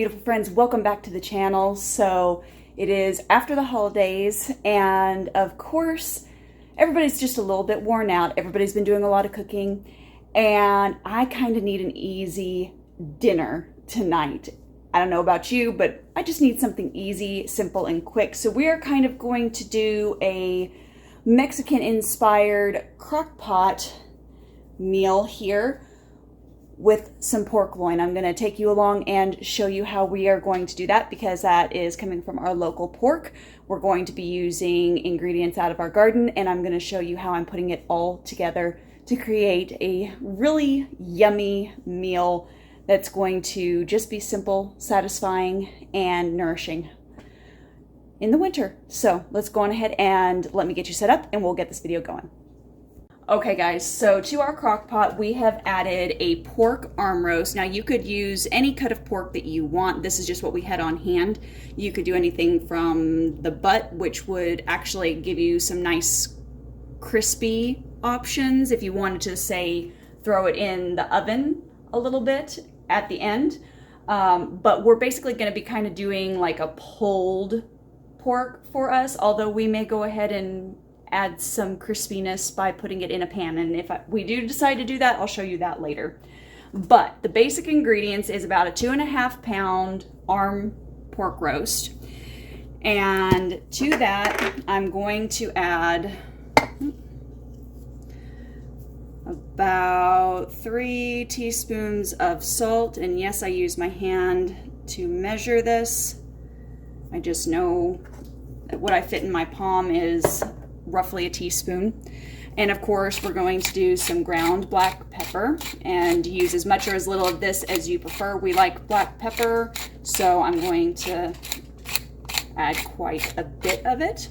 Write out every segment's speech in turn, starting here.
beautiful friends, welcome back to the channel. So it is after the holidays, and of course everybody's just a little bit worn out. Everybody's been doing a lot of cooking, and I kind of need an easy dinner tonight. I don't know about you, but I just need something easy, simple, and quick. So we are kind of going to do a Mexican inspired crock pot meal here with some pork loin. I'm going to take you along and show you how we are going to do that, because that is coming from our local pork. We're going to be using ingredients out of our garden, and I'm going to show you how I'm putting it all together to create a really yummy meal that's going to just be simple, satisfying, and nourishing in the winter. So let's go on ahead and let me get you set up and we'll get this video going. Okay guys, so to our crock pot we have added a pork arm roast. Now you could use any cut of pork that you want. This is just what we had on hand. You could do anything from the butt, which would actually give you some nice crispy options if you wanted to, say, throw it in the oven a little bit at the end. But we're basically going to be kind of doing like a pulled pork for us, although we may go ahead and add some crispiness by putting it in a pan, and if we do decide to do that, I'll show you that later. But the basic ingredients is about a 2.5 pound arm pork roast, and to that I'm going to add about 3 teaspoons of salt, and yes, I use my hand to measure this. I just know that what I fit in my palm is roughly a teaspoon. And of course we're going to do some ground black pepper, and use as much or as little of this as you prefer. We like black pepper, so I'm going to add quite a bit of it.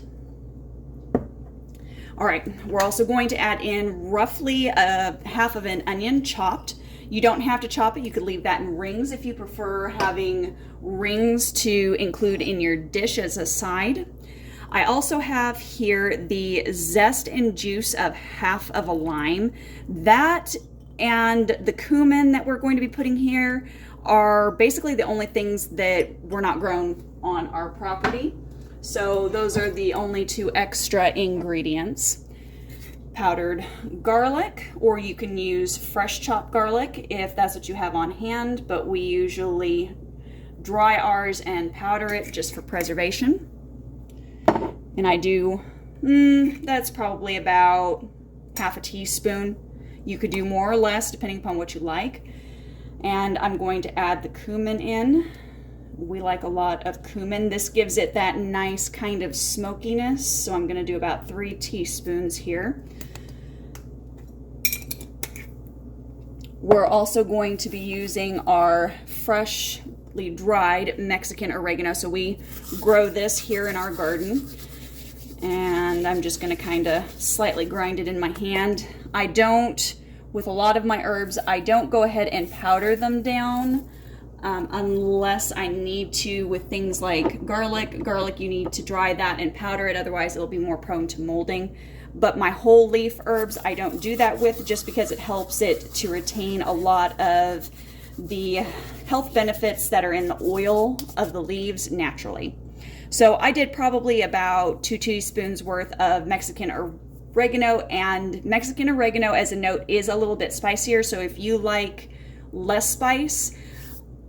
All right, we're also going to add in roughly a half of an onion chopped. You don't have to chop it, you could leave that in rings if you prefer having rings to include in your dish as a side. I also have here the zest and juice of half of a lime. That and the cumin that we're going to be putting here are basically the only things that were not grown on our property. So those are the only 2 extra ingredients. Powdered garlic, or you can use fresh chopped garlic if that's what you have on hand, but we usually dry ours and powder it just for preservation. And I do, that's probably about half a teaspoon. You could do more or less depending upon what you like. And I'm going to add the cumin in. We like a lot of cumin. This gives it that nice kind of smokiness. So I'm going to do about 3 teaspoons here. We're also going to be using our freshly dried Mexican oregano. So we grow this here in our garden. And I'm just going to kind of slightly grind it in my hand. I don't, with a lot of my herbs, I don't go ahead and powder them down unless I need to. With things like garlic, you need to dry that and powder it, otherwise it'll be more prone to molding. But my whole leaf herbs, I don't do that with, just because it helps it to retain a lot of the health benefits that are in the oil of the leaves naturally. So I did probably about 2 teaspoons worth of Mexican oregano, and Mexican oregano, as a note, is a little bit spicier. So if you like less spice,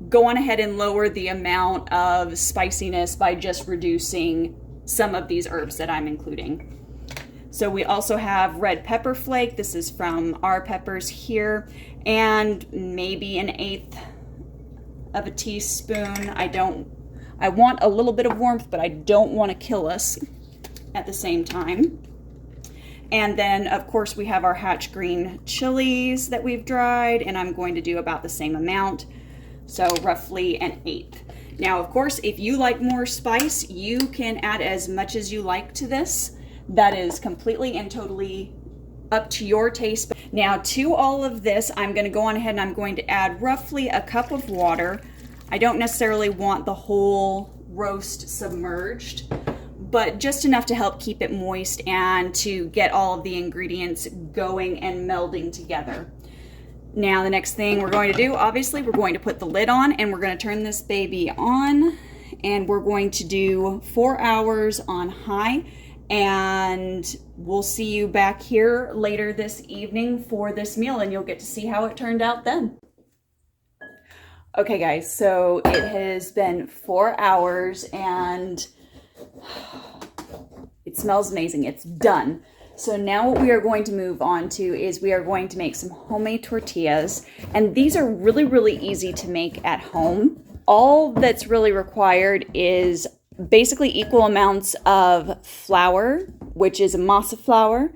go on ahead and lower the amount of spiciness by just reducing some of these herbs that I'm including. So we also have red pepper flake. This is from our peppers here, and maybe 1/8 of a teaspoon. I want a little bit of warmth, but I don't want to kill us at the same time. And then, of course, we have our hatch green chilies that we've dried, and I'm going to do about the same amount, so roughly 1/8. Now, of course, if you like more spice, you can add as much as you like to this. That is completely and totally up to your taste. Now, to all of this, I'm going to go on ahead and I'm going to add roughly a cup of water. I don't necessarily want the whole roast submerged, but just enough to help keep it moist and to get all of the ingredients going and melding together. Now the next thing we're going to do, obviously, we're going to put the lid on and we're going to turn this baby on, and we're going to do 4 hours on high, and we'll see you back here later this evening for this meal, and you'll get to see how it turned out then. Okay guys, so it has been 4 hours and it smells amazing. It's done. So now what we are going to move on to is we are going to make some homemade tortillas, and these are really, really easy to make at home. All that's really required is basically equal amounts of flour, which is a masa flour,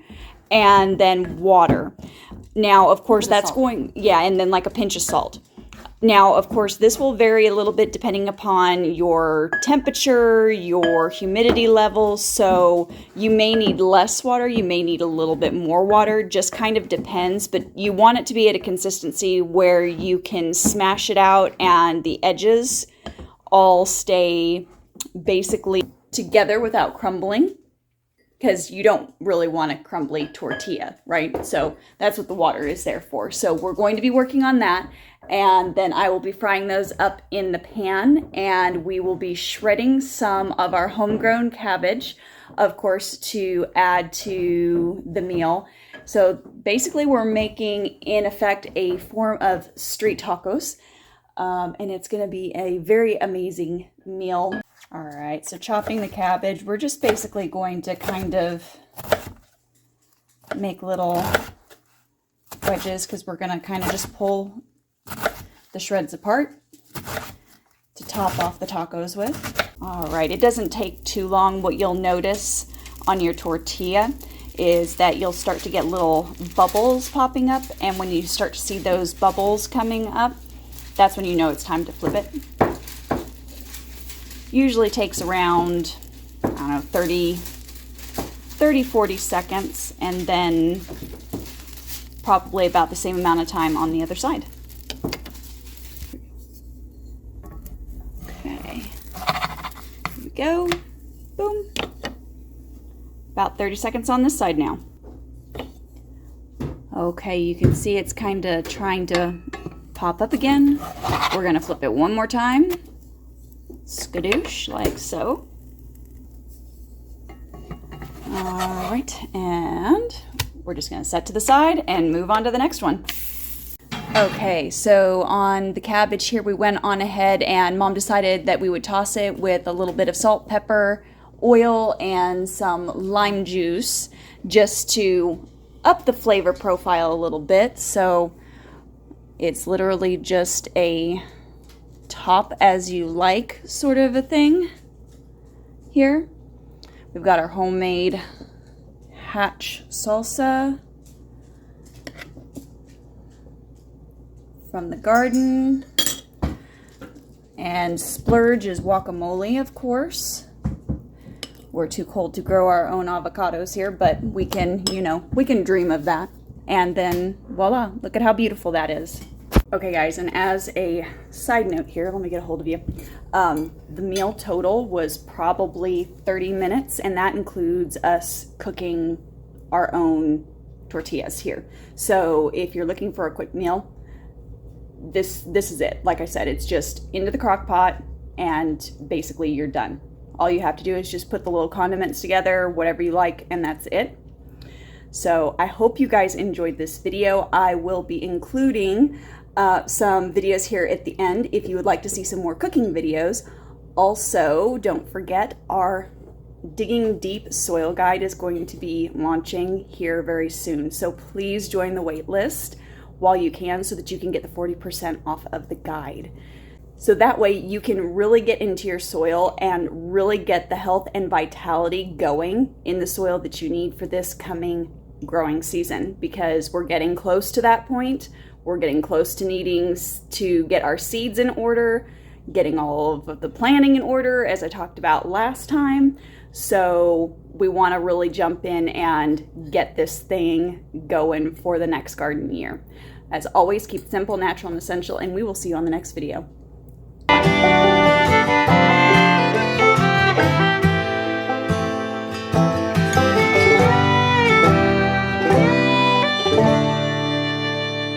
and then water. Now, of course, that's going, yeah, and then like a pinch of salt. Now, of course, this will vary a little bit depending upon your temperature, your humidity levels, so you may need less water, you may need a little bit more water, just kind of depends, but you want it to be at a consistency where you can smash it out and the edges all stay basically together without crumbling, because you don't really want a crumbly tortilla, right? So that's what the water is there for. So we're going to be working on that, and then I will be frying those up in the pan, and we will be shredding some of our homegrown cabbage, of course, to add to the meal. So basically we're making, in effect, a form of street tacos, and it's gonna be a very amazing meal. All right, so chopping the cabbage, we're just basically going to kind of make little wedges because we're going to kind of just pull the shreds apart to top off the tacos with. All right, it doesn't take too long. What you'll notice on your tortilla is that you'll start to get little bubbles popping up, and when you start to see those bubbles coming up, that's when you know it's time to flip it. Usually takes around, I don't know, 40 seconds, and then probably about the same amount of time on the other side. Okay, here we go, boom. About 30 seconds on this side now. Okay, you can see it's kind of trying to pop up again. We're gonna flip it one more time. Skadoosh, like so. All right, and we're just gonna set to the side and move on to the next one. Okay, so on the cabbage here, we went on ahead and Mom decided that we would toss it with a little bit of salt, pepper, oil, and some lime juice just to up the flavor profile a little bit. So it's literally just a top as you like sort of a thing here. We've got our homemade hatch salsa from the garden, and splurge is guacamole, of course. We're too cold to grow our own avocados here, but we can, you know, we can dream of that. And then voila, look at how beautiful that is. Okay guys, and as a side note here, let me get a hold of you. The meal total was probably 30 minutes, and that includes us cooking our own tortillas here. So if you're looking for a quick meal, this is it. Like I said, it's just into the crock pot and basically you're done. All you have to do is just put the little condiments together, whatever you like, and that's it. So I hope you guys enjoyed this video. I will be including some videos here at the end if you would like to see some more cooking videos. Also, don't forget our Digging Deep Soil Guide is going to be launching here very soon. So please join the wait list while you can so that you can get the 40% off of the guide. So that way you can really get into your soil and really get the health and vitality going in the soil that you need for this coming growing season, because we're getting close to that point. We're getting close to needing to get our seeds in order, getting all of the planting in order, as I talked about last time. So we want to really jump in and get this thing going for the next garden year. As always, keep it simple, natural, and essential, and we will see you on the next video.